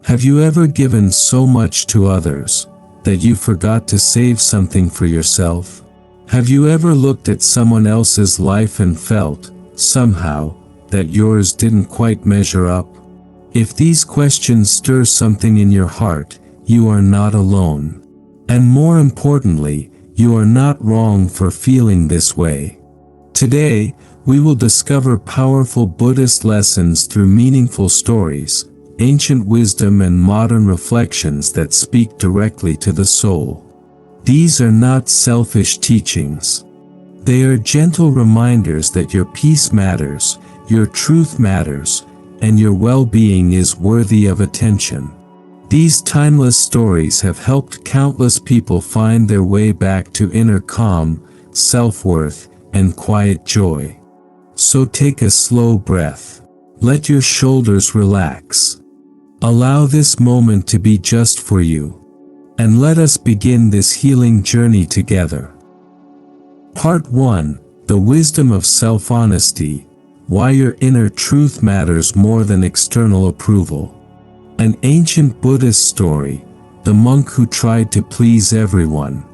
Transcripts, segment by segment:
Have you ever given so much to others that you forgot to save something for yourself? Have you ever looked at someone else's life and felt, somehow, that yours didn't quite measure up? If these questions stir something in your heart, you are not alone. And more importantly, you are not wrong for feeling this way. Today, we will discover powerful Buddhist lessons through meaningful stories, ancient wisdom and modern reflections that speak directly to the soul. These are not selfish teachings. They are gentle reminders that your peace matters, your truth matters, and your well-being is worthy of attention. These timeless stories have helped countless people find their way back to inner calm, self-worth, and quiet joy. So take a slow breath. Let your shoulders relax. Allow this moment to be just for you. And let us begin this healing journey together. Part 1. The Wisdom of Self-Honesty. Why your inner truth matters more than external approval. An ancient Buddhist story, the monk who tried to please everyone.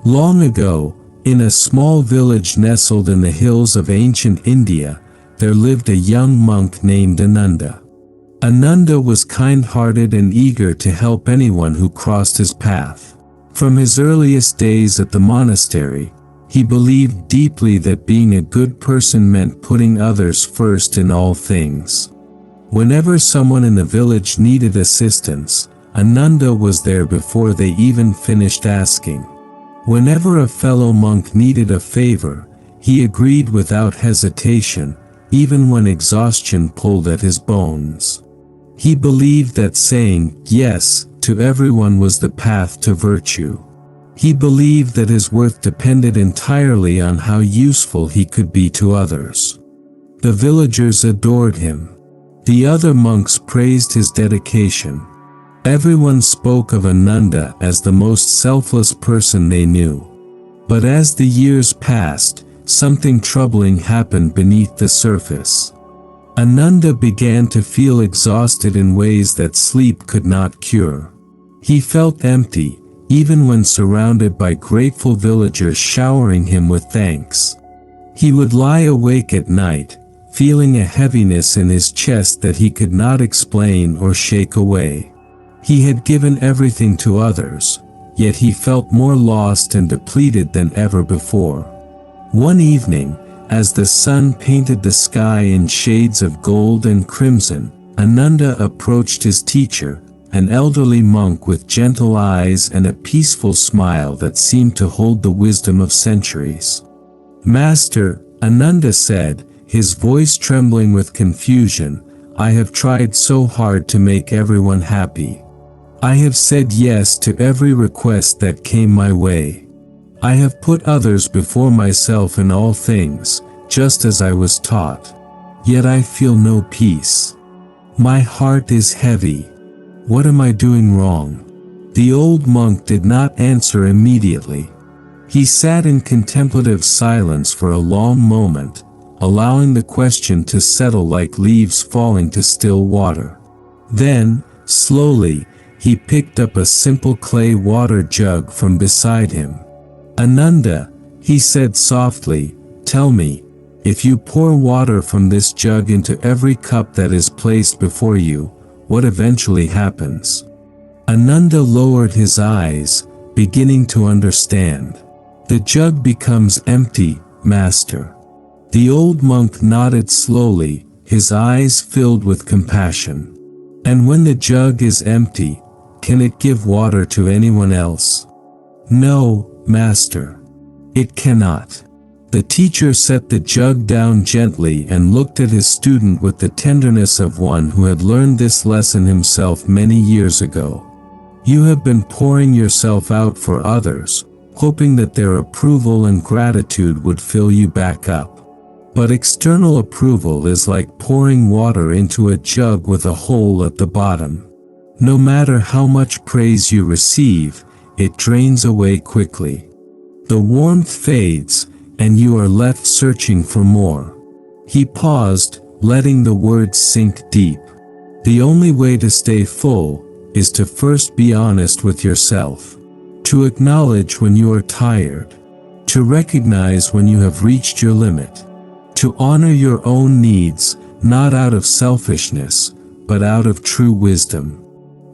Long ago, in a small village nestled in the hills of ancient India, there lived a young monk named Ananda. Ananda was kind-hearted and eager to help anyone who crossed his path. From his earliest days at the monastery, he believed deeply that being a good person meant putting others first in all things. Whenever someone in the village needed assistance, Ananda was there before they even finished asking. Whenever a fellow monk needed a favor, he agreed without hesitation, even when exhaustion pulled at his bones. He believed that saying yes to everyone was the path to virtue. He believed that his worth depended entirely on how useful he could be to others. The villagers adored him. The other monks praised his dedication. Everyone spoke of Ananda as the most selfless person they knew. But as the years passed, something troubling happened beneath the surface. Ananda began to feel exhausted in ways that sleep could not cure. He felt empty, even when surrounded by grateful villagers showering him with thanks. He would lie awake at night, feeling a heaviness in his chest that he could not explain or shake away. He had given everything to others, yet he felt more lost and depleted than ever before. One evening, as the sun painted the sky in shades of gold and crimson, Ananda approached his teacher, an elderly monk with gentle eyes and a peaceful smile that seemed to hold the wisdom of centuries. "Master," Ananda said, his voice trembling with confusion, "I have tried so hard to make everyone happy. I have said yes to every request that came my way. I have put others before myself in all things, just as I was taught. Yet I feel no peace. My heart is heavy. What am I doing wrong?" The old monk did not answer immediately. He sat in contemplative silence for a long moment, allowing the question to settle like leaves falling to still water. Then, slowly, he picked up a simple clay water jug from beside him. "Ananda," he said softly, "tell me, if you pour water from this jug into every cup that is placed before you, what eventually happens?" Ananda lowered his eyes, beginning to understand. "The jug becomes empty, Master." The old monk nodded slowly, his eyes filled with compassion. "And when the jug is empty, can it give water to anyone else?" "No, Master. It cannot." The teacher set the jug down gently and looked at his student with the tenderness of one who had learned this lesson himself many years ago. "You have been pouring yourself out for others, hoping that their approval and gratitude would fill you back up. But external approval is like pouring water into a jug with a hole at the bottom. No matter how much praise you receive, it drains away quickly. The warmth fades, and you are left searching for more." He paused, letting the words sink deep. The only way to stay full is to first be honest with yourself, to acknowledge when you are tired, to recognize when you have reached your limit, to honor your own needs, not out of selfishness, but out of true wisdom.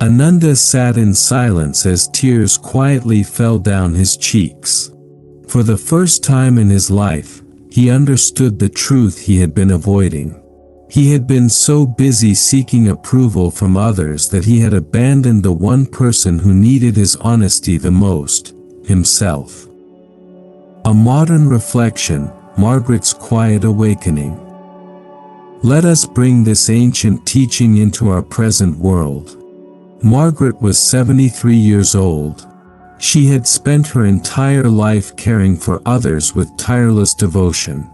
Ananda sat in silence as tears quietly fell down his cheeks. For the first time in his life, he understood the truth he had been avoiding. He had been so busy seeking approval from others that he had abandoned the one person who needed his honesty the most, himself. A modern reflection, Margaret's quiet awakening. Let us bring this ancient teaching into our present world. Margaret was 73 years old. She had spent her entire life caring for others with tireless devotion.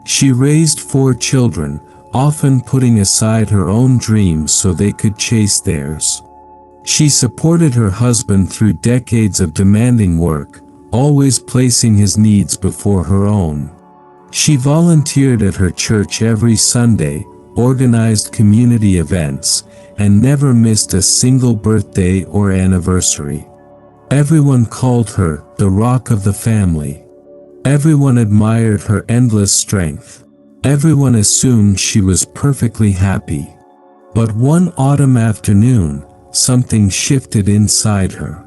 She raised 4 children, often putting aside her own dreams so they could chase theirs. She supported her husband through decades of demanding work, always placing his needs before her own. She volunteered at her church every Sunday, organized community events, and never missed a single birthday or anniversary. Everyone called her the rock of the family. Everyone admired her endless strength. Everyone assumed she was perfectly happy. But one autumn afternoon, something shifted inside her.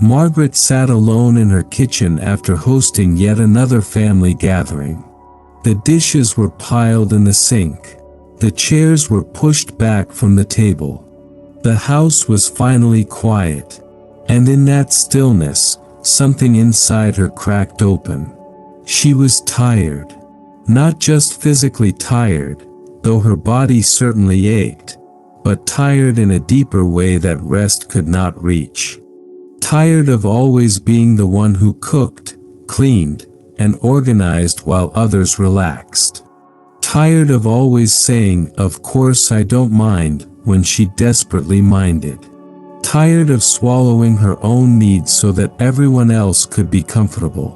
Margaret sat alone in her kitchen after hosting yet another family gathering. The dishes were piled in the sink. The chairs were pushed back from the table. The house was finally quiet. And in that stillness, something inside her cracked open. She was tired. Not just physically tired, though her body certainly ached, but tired in a deeper way that rest could not reach. Tired of always being the one who cooked, cleaned, and organized while others relaxed. Tired of always saying, "Of course I don't mind," when she desperately minded. Tired of swallowing her own needs so that everyone else could be comfortable.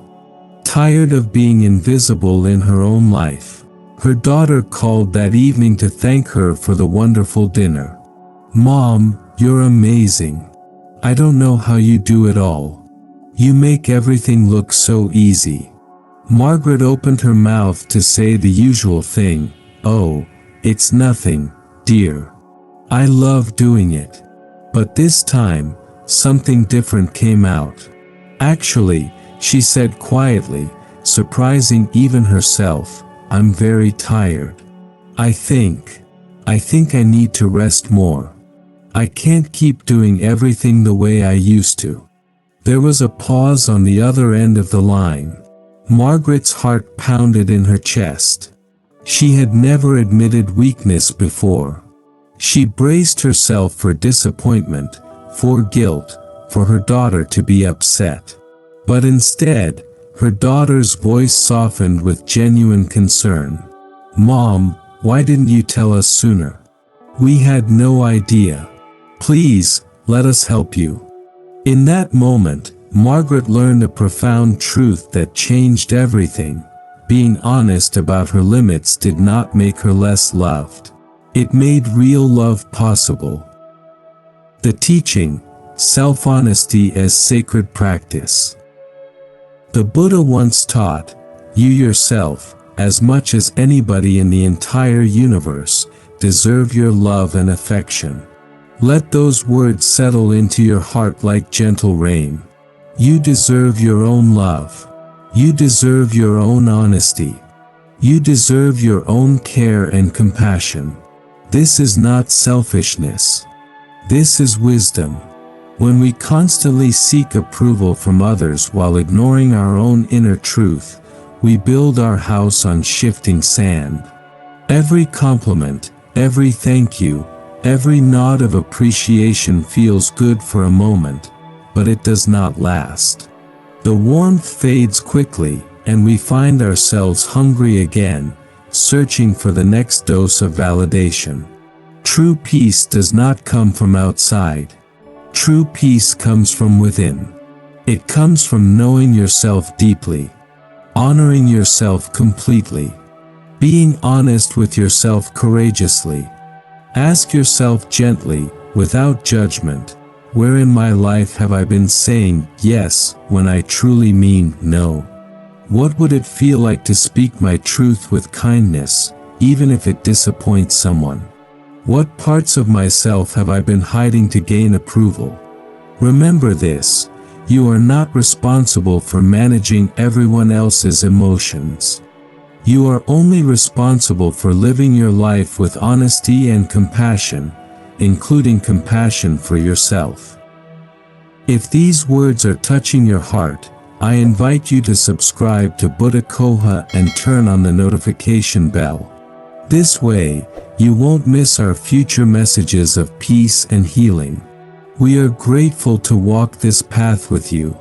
Tired of being invisible in her own life. Her daughter called that evening to thank her for the wonderful dinner. "Mom, you're amazing. I don't know how you do it all. You make everything look so easy." Margaret opened her mouth to say the usual thing, "Oh, it's nothing, dear. I love doing it." But this time, something different came out. "Actually," she said quietly, surprising even herself, "I'm very tired. I think I need to rest more. I can't keep doing everything the way I used to." There was a pause on the other end of the line. Margaret's heart pounded in her chest. She had never admitted weakness before. She braced herself for disappointment, for guilt, for her daughter to be upset. But instead, her daughter's voice softened with genuine concern. "Mom, why didn't you tell us sooner? We had no idea. Please, let us help you." In that moment, Margaret learned a profound truth that changed everything. Being honest about her limits did not make her less loved. It made real love possible. The teaching, self-honesty as sacred practice. The Buddha once taught, "You yourself, as much as anybody in the entire universe, deserve your love and affection." Let those words settle into your heart like gentle rain. You deserve your own love. You deserve your own honesty. You deserve your own care and compassion. This is not selfishness. This is wisdom. When we constantly seek approval from others while ignoring our own inner truth, we build our house on shifting sand. Every compliment, every thank you, every nod of appreciation feels good for a moment, but it does not last. The warmth fades quickly, and we find ourselves hungry again, searching for the next dose of validation. True peace does not come from outside. True peace comes from within. It comes from knowing yourself deeply, honoring yourself completely, being honest with yourself courageously, Ask yourself gently, without judgment, where in my life have I been saying yes when I truly mean no? What would it feel like to speak my truth with kindness, even if it disappoints someone? What parts of myself have I been hiding to gain approval? Remember this: you are not responsible for managing everyone else's emotions. You are only responsible for living your life with honesty and compassion, including compassion for yourself. If these words are touching your heart, I invite you to subscribe to Buddha Coha and turn on the notification bell. This way, you won't miss our future messages of peace and healing. We are grateful to walk this path with you.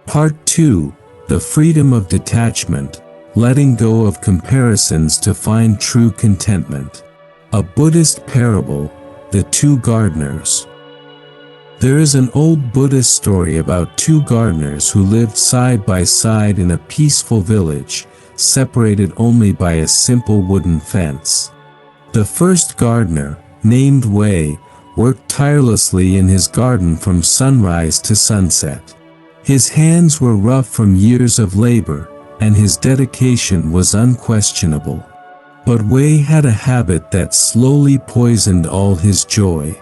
Part 2: The Freedom of Detachment, Letting Go of Comparisons to Find True Contentment. A Buddhist Parable, The Two Gardeners. There is an old Buddhist story about two gardeners who lived side by side in a peaceful village, separated only by a simple wooden fence. The first gardener, named Wei, worked tirelessly in his garden from sunrise to sunset. His hands were rough from years of labor, and his dedication was unquestionable. But Wei had a habit that slowly poisoned all his joy.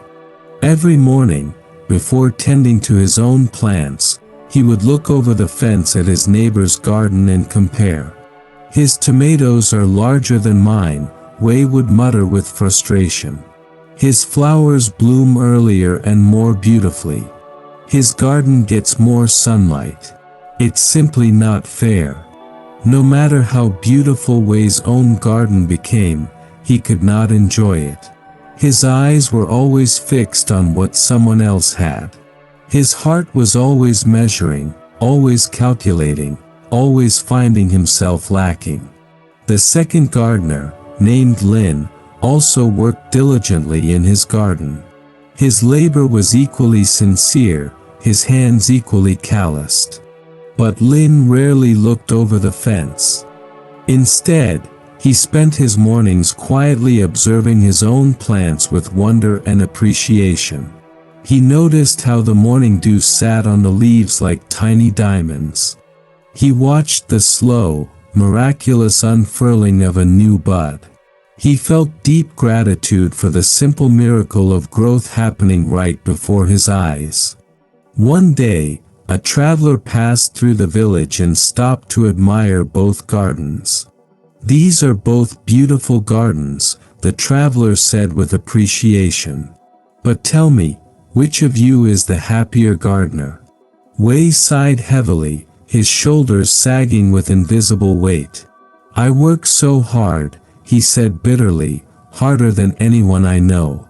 Every morning, before tending to his own plants, he would look over the fence at his neighbor's garden and compare. "His tomatoes are larger than mine," Wei would mutter with frustration. "His flowers bloom earlier and more beautifully. His garden gets more sunlight. It's simply not fair." No matter how beautiful Wei's own garden became, he could not enjoy it. His eyes were always fixed on what someone else had. His heart was always measuring, always calculating, always finding himself lacking. The second gardener, named Lin, also worked diligently in his garden. His labor was equally sincere, his hands equally calloused. But Lin rarely looked over the fence. Instead, he spent his mornings quietly observing his own plants with wonder and appreciation. He noticed how the morning dew sat on the leaves like tiny diamonds. He watched the slow, miraculous unfurling of a new bud. He felt deep gratitude for the simple miracle of growth happening right before his eyes. One day, a traveler passed through the village and stopped to admire both gardens. "These are both beautiful gardens," the traveler said with appreciation. "But tell me, which of you is the happier gardener?" Wei sighed heavily, his shoulders sagging with invisible weight. "I work so hard," he said bitterly, "harder than anyone I know.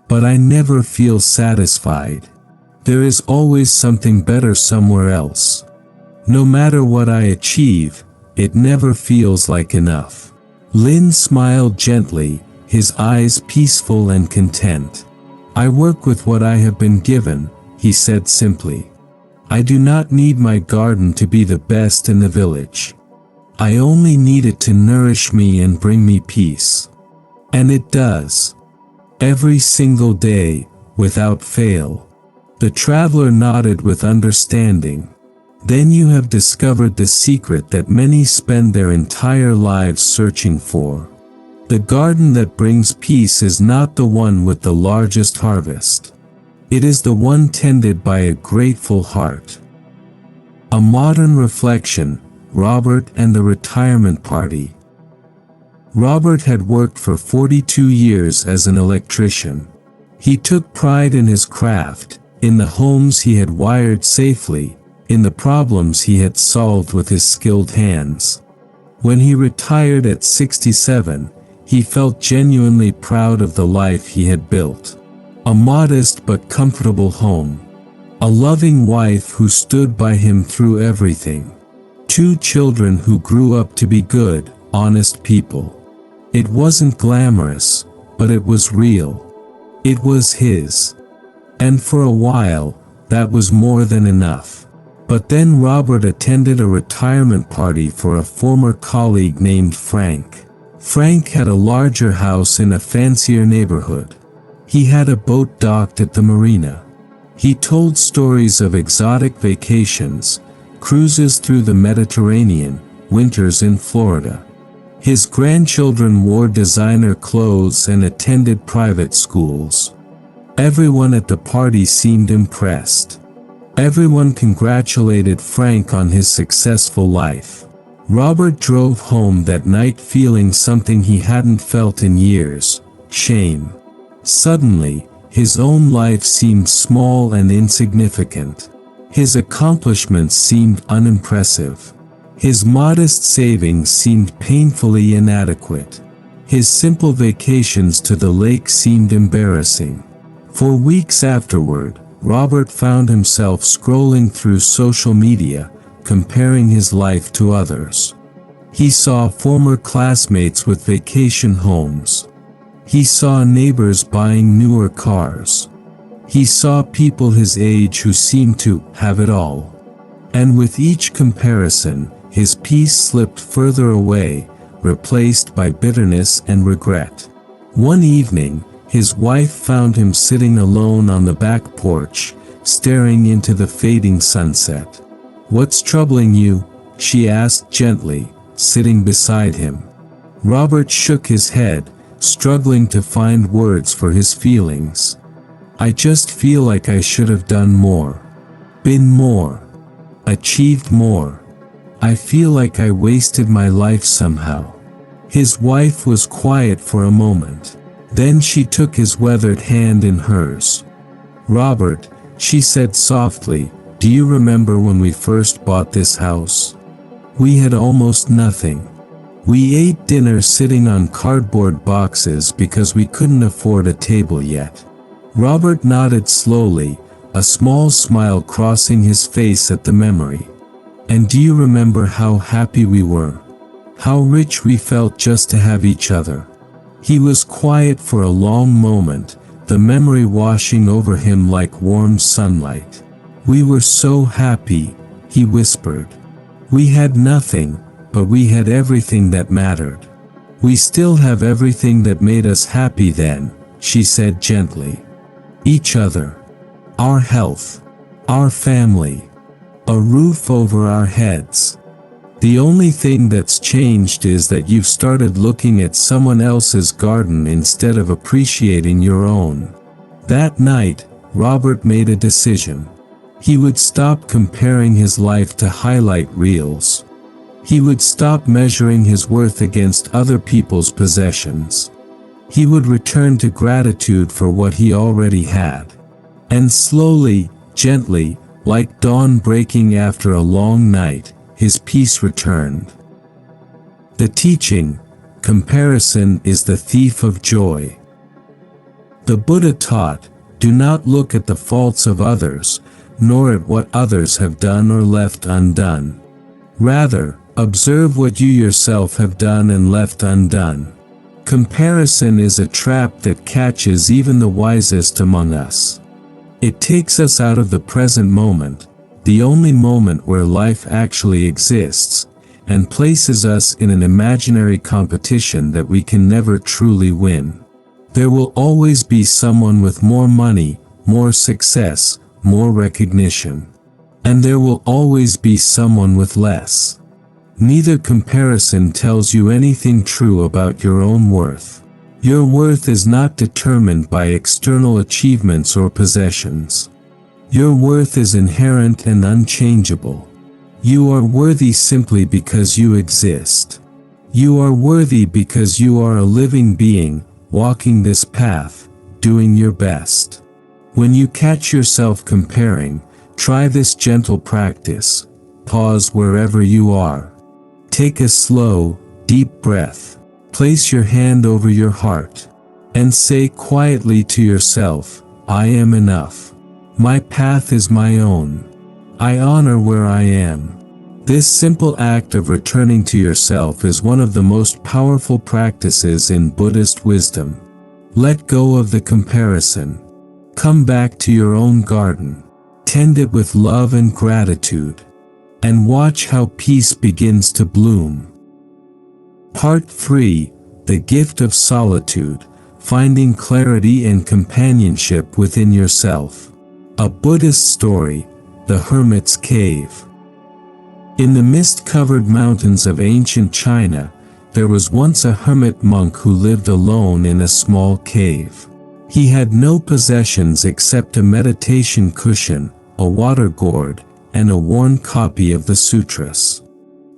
But I never feel satisfied. There is always something better somewhere else. No matter what I achieve, it never feels like enough." Lin smiled gently, his eyes peaceful and content. "I work with what I have been given," he said simply. "I do not need my garden to be the best in the village. I only need it to nourish me and bring me peace. And it does. Every single day, without fail." The traveler nodded with understanding. "Then you have discovered the secret that many spend their entire lives searching for. The garden that brings peace is not the one with the largest harvest. It is the one tended by a grateful heart." A modern reflection: Robert and the retirement party. Robert had worked for 42 years as an electrician. He took pride in his craft, in the homes he had wired safely, in the problems he had solved with his skilled hands. When he retired at 67, he felt genuinely proud of the life he had built. A modest but comfortable home. A loving wife who stood by him through everything. 2 children who grew up to be good, honest people. It wasn't glamorous, but it was real. It was his. And for a while, that was more than enough. But then Robert attended a retirement party for a former colleague named Frank. Frank had a larger house in a fancier neighborhood. He had a boat docked at the marina. He told stories of exotic vacations, cruises through the Mediterranean, winters in Florida. His grandchildren wore designer clothes and attended private schools. Everyone at the party seemed impressed. Everyone congratulated Frank on his successful life. Robert drove home that night feeling something he hadn't felt in years: shame. Suddenly, his own life seemed small and insignificant. His accomplishments seemed unimpressive. His modest savings seemed painfully inadequate. His simple vacations to the lake seemed embarrassing. For weeks afterward, Robert found himself scrolling through social media, comparing his life to others. He saw former classmates with vacation homes. He saw neighbors buying newer cars. He saw people his age who seemed to have it all. And with each comparison, his peace slipped further away, replaced by bitterness and regret. One evening, his wife found him sitting alone on the back porch, staring into the fading sunset. "What's troubling you?" she asked gently, sitting beside him. Robert shook his head, struggling to find words for his feelings. "I just feel like I should have done more. Been more. Achieved more. I feel like I wasted my life somehow." His wife was quiet for a moment. Then she took his weathered hand in hers. "Robert," she said softly, "do you remember when we first bought this house? We had almost nothing. We ate dinner sitting on cardboard boxes because we couldn't afford a table yet." Robert nodded slowly, a small smile crossing his face at the memory. "And do you remember how happy we were? How rich we felt just to have each other?" He was quiet for a long moment, the memory washing over him like warm sunlight. "We were so happy," he whispered. "We had nothing, but we had everything that mattered. We still have everything that made us happy then," she said gently. "Each other. Our health. Our family. A roof over our heads. The only thing that's changed is that you've started looking at someone else's garden instead of appreciating your own." That night, Robert made a decision. He would stop comparing his life to highlight reels. He would stop measuring his worth against other people's possessions. He would return to gratitude for what he already had. And slowly, gently, like dawn breaking after a long night, his peace returned. The teaching: comparison is the thief of joy. The Buddha taught, do not look at the faults of others, nor at what others have done or left undone. Rather, observe what you yourself have done and left undone. Comparison is a trap that catches even the wisest among us. It takes us out of the present moment, the only moment where life actually exists, and places us in an imaginary competition that we can never truly win. There will always be someone with more money, more success, more recognition. And there will always be someone with less. Neither comparison tells you anything true about your own worth. Your worth is not determined by external achievements or possessions. Your worth is inherent and unchangeable. You are worthy simply because you exist. You are worthy because you are a living being, walking this path, doing your best. When you catch yourself comparing, try this gentle practice. Pause wherever you are. Take a slow, deep breath. Place your hand over your heart. And say quietly to yourself, I am enough. My path is my own. I honor where I am. This simple act of returning to yourself is one of the most powerful practices in Buddhist wisdom. Let go of the comparison. Come back to your own garden. Tend it with love and gratitude. And watch how peace begins to bloom. Part 3: the gift of solitude, finding clarity and companionship within yourself. A Buddhist story, the Hermit's Cave. In the mist-covered mountains of ancient China, there was once a hermit monk who lived alone in a small cave. He had no possessions except a meditation cushion, a water gourd, and a worn copy of the sutras.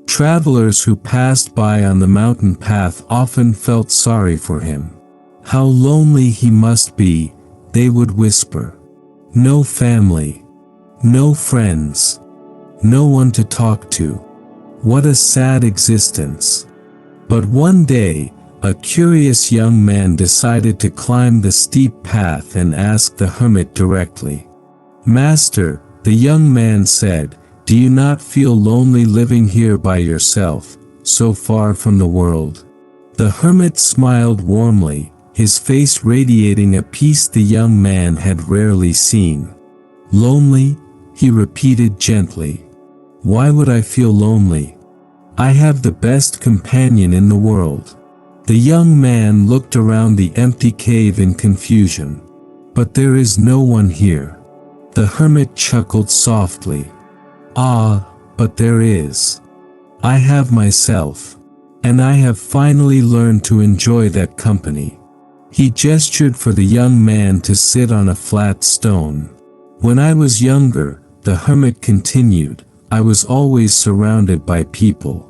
Travelers who passed by on the mountain path often felt sorry for him. "How lonely he must be," they would whisper. "No family. No friends. No one to talk to. What a sad existence." But one day, a curious young man decided to climb the steep path and ask the hermit directly. "Master," the young man said, "do you not feel lonely living here by yourself, so far from the world?" The hermit smiled warmly, his face radiating a peace the young man had rarely seen. "Lonely?" he repeated gently. "Why would I feel lonely? I have the best companion in the world." The young man looked around the empty cave in confusion. "But there is no one here." The hermit chuckled softly. "Ah, but there is. I have myself. And I have finally learned to enjoy that company." He gestured for the young man to sit on a flat stone. "When I was younger," the hermit continued, "I was always surrounded by people.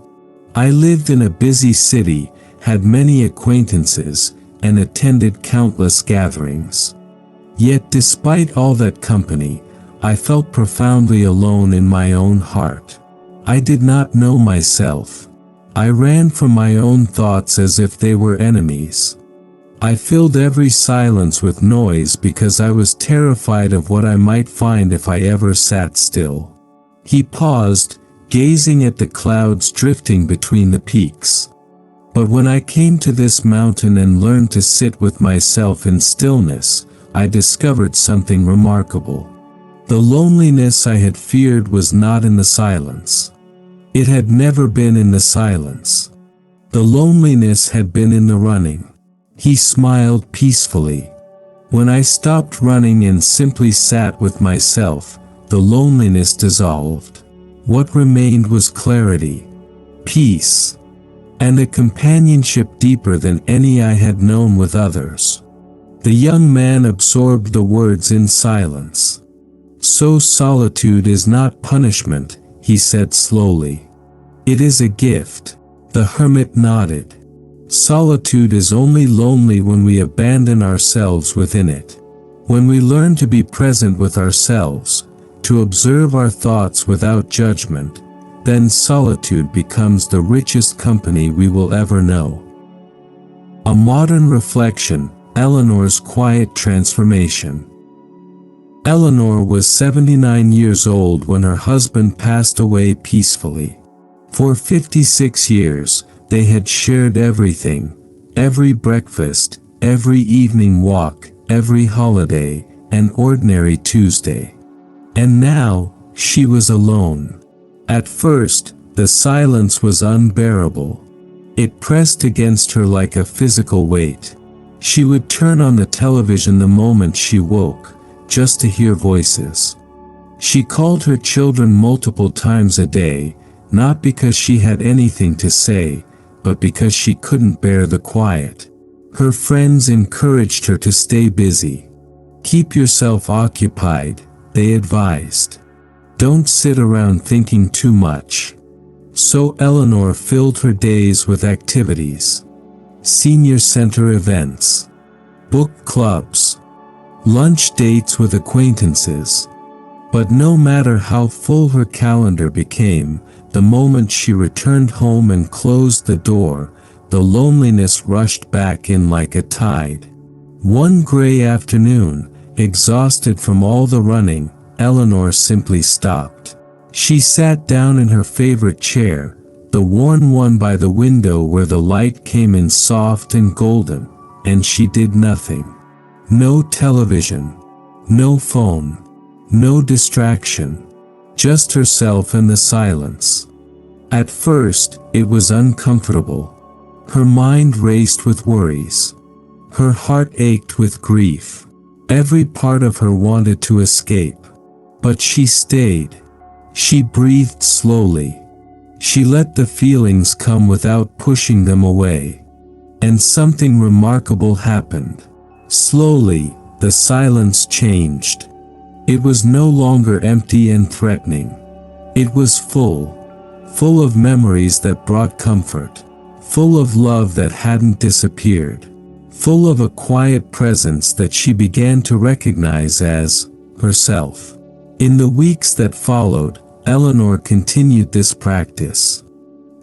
I lived in a busy city, had many acquaintances, and attended countless gatherings. Yet despite all that company, I felt profoundly alone in my own heart. I did not know myself. I ran from my own thoughts as if they were enemies. I filled every silence with noise because I was terrified of what I might find if I ever sat still." He paused, gazing at the clouds drifting between the peaks. "But when I came to this mountain and learned to sit with myself in stillness, I discovered something remarkable. The loneliness I had feared was not in the silence. It had never been in the silence. The loneliness had been in the running." He smiled peacefully. "When I stopped running and simply sat with myself, the loneliness dissolved. What remained was clarity, peace, and a companionship deeper than any I had known with others." The young man absorbed the words in silence. "So solitude is not punishment," he said slowly. "It is a gift." The hermit nodded. "Solitude is only lonely when we abandon ourselves within it. When we learn to be present with ourselves, to observe our thoughts without judgment, then solitude becomes the richest company we will ever know." A modern reflection, Eleanor's quiet transformation. Eleanor was 79 years old when her husband passed away peacefully. For 56 years, they had shared everything, every breakfast, every evening walk, every holiday, and ordinary Tuesday. And now, she was alone. At first, the silence was unbearable. It pressed against her like a physical weight. She would turn on the television the moment she woke, just to hear voices. She called her children multiple times a day, not because she had anything to say, but because she couldn't bear the quiet. Her friends encouraged her to stay busy. "Keep yourself occupied," they advised. "Don't sit around thinking too much." So Eleanor filled her days with activities. Senior center events, book clubs, lunch dates with acquaintances. But no matter how full her calendar became, the moment she returned home and closed the door, the loneliness rushed back in like a tide. One gray afternoon, exhausted from all the running, Eleanor simply stopped. She sat down in her favorite chair, the worn one by the window where the light came in soft and golden, and she did nothing. No television, no phone, no distraction, just herself and the silence. At first, it was uncomfortable. Her mind raced with worries. Her heart ached with grief. Every part of her wanted to escape. But she stayed. She breathed slowly. She let the feelings come without pushing them away. And something remarkable happened. Slowly, the silence changed. It was no longer empty and threatening. It was full of memories that brought comfort, full of love that hadn't disappeared, full of a quiet presence that she began to recognize as herself. In the weeks that followed, Eleanor continued this practice.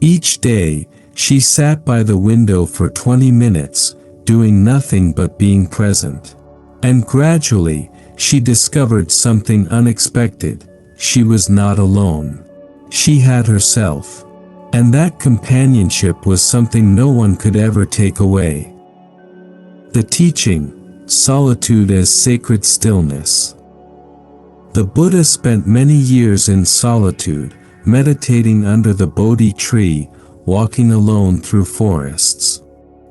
Each day, she sat by the window for 20 minutes, doing nothing but being present. And gradually, she discovered something unexpected. She was not alone. She had herself. And that companionship was something no one could ever take away. The teaching, solitude as sacred stillness. The Buddha spent many years in solitude, meditating under the Bodhi tree, walking alone through forests.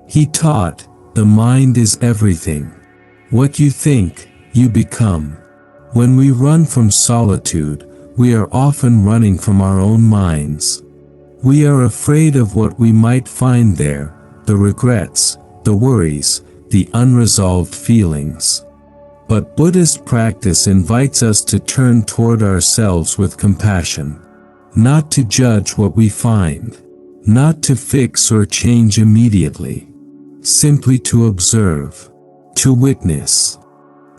He taught, the mind is everything. What you think, you become. When we run from solitude, we are often running from our own minds. We are afraid of what we might find there, the regrets, the worries, the unresolved feelings. But Buddhist practice invites us to turn toward ourselves with compassion. Not to judge what we find. Not to fix or change immediately. Simply to observe. To witness.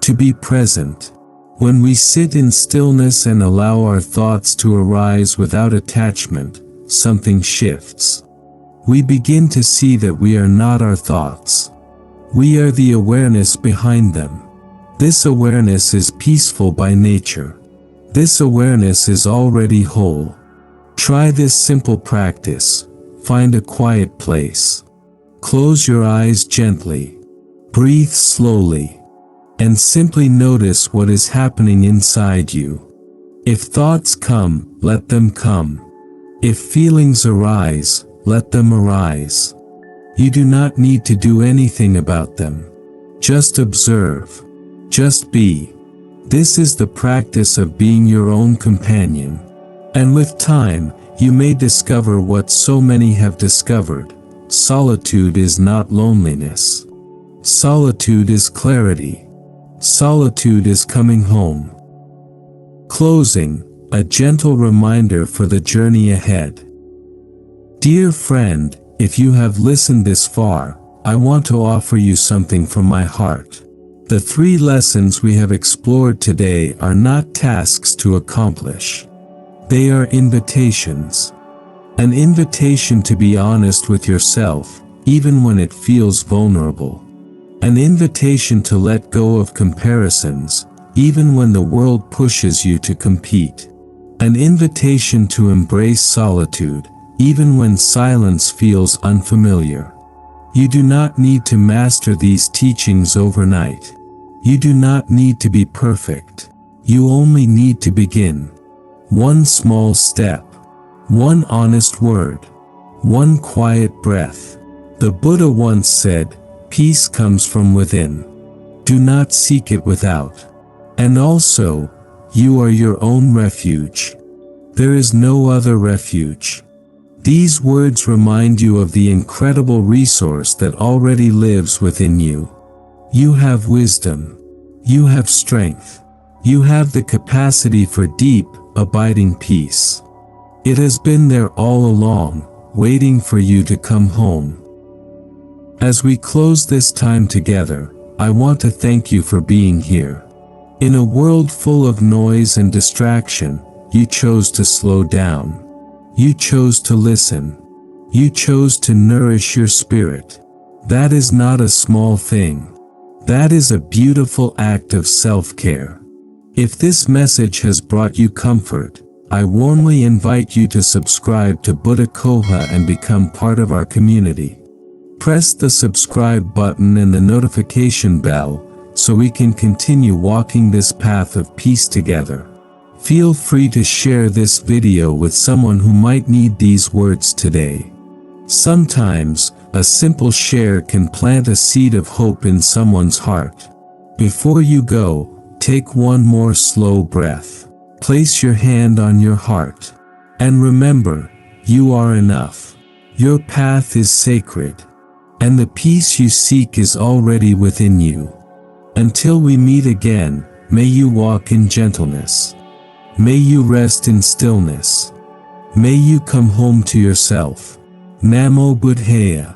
To be present. When we sit in stillness and allow our thoughts to arise without attachment, something shifts. We begin to see that we are not our thoughts. We are the awareness behind them. This awareness is peaceful by nature. This awareness is already whole. Try this simple practice. Find a quiet place. Close your eyes gently. Breathe slowly. And simply notice what is happening inside you. If thoughts come, let them come. If feelings arise, let them arise. You do not need to do anything about them. Just observe. Just be. This is the practice of being your own companion. And with time, you may discover what so many have discovered. Solitude is not loneliness. Solitude is clarity. Solitude is coming home. Closing, a gentle reminder for the journey ahead. Dear friend, if you have listened this far, I want to offer you something from my heart. The 3 lessons we have explored today are not tasks to accomplish. They are invitations. An invitation to be honest with yourself, even when it feels vulnerable. An invitation to let go of comparisons, even when the world pushes you to compete. An invitation to embrace solitude, even when silence feels unfamiliar. You do not need to master these teachings overnight. You do not need to be perfect. You only need to begin. One small step. One honest word. One quiet breath. The Buddha once said, peace comes from within. Do not seek it without. And also, you are your own refuge. There is no other refuge. These words remind you of the incredible resource that already lives within you. You have wisdom. You have strength. You have the capacity for deep, abiding peace. It has been there all along, waiting for you to come home. As we close this time together, I want to thank you for being here. In a world full of noise and distraction, you chose to slow down. You chose to listen. You chose to nourish your spirit. That is not a small thing. That is a beautiful act of self-care. If this message has brought you comfort, I warmly invite you to subscribe to Buddha Coha and become part of our community. Press the subscribe button and the notification bell so we can continue walking this path of peace together. Feel free to share this video with someone who might need these words today. Sometimes, A simple share can plant a seed of hope in someone's heart. Before you go, take one more slow breath. Place your hand on your heart. And remember, you are enough. Your path is sacred. And the peace you seek is already within you. Until we meet again, may you walk in gentleness. May you rest in stillness. May you come home to yourself. Namo Buddhaya.